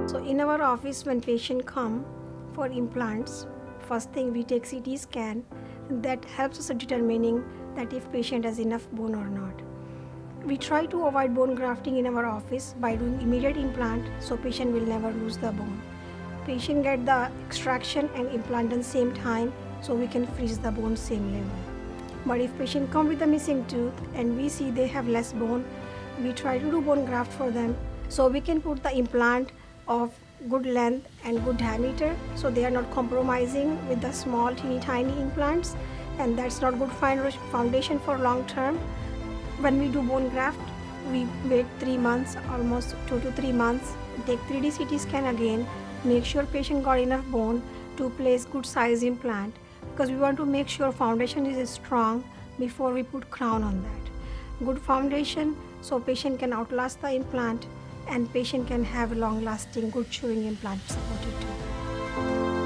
So in our office, when patient come for implants, first thing we take CT scan. That helps us determining that if patient has enough bone or not. We try to avoid bone grafting in our office by doing immediate implant so patient will never lose the bone. Patient get the extraction and implant at same time so we can freeze the bone same level. But if patient come with a missing tooth and we see they have less bone, we try to do bone graft for them so we can put the implant of good length and good diameter so they are not compromising with the small tiny implants, and that's not good foundation for long term. When we do bone graft, we wait 3 months, almost 2 to 3 months, take 3D CT scan again, make sure patient got enough bone to place good size implant, because we want to make sure foundation is strong before we put crown on that. Good foundation so patient can outlast the implant and patient can have long lasting good chewing implant supported too.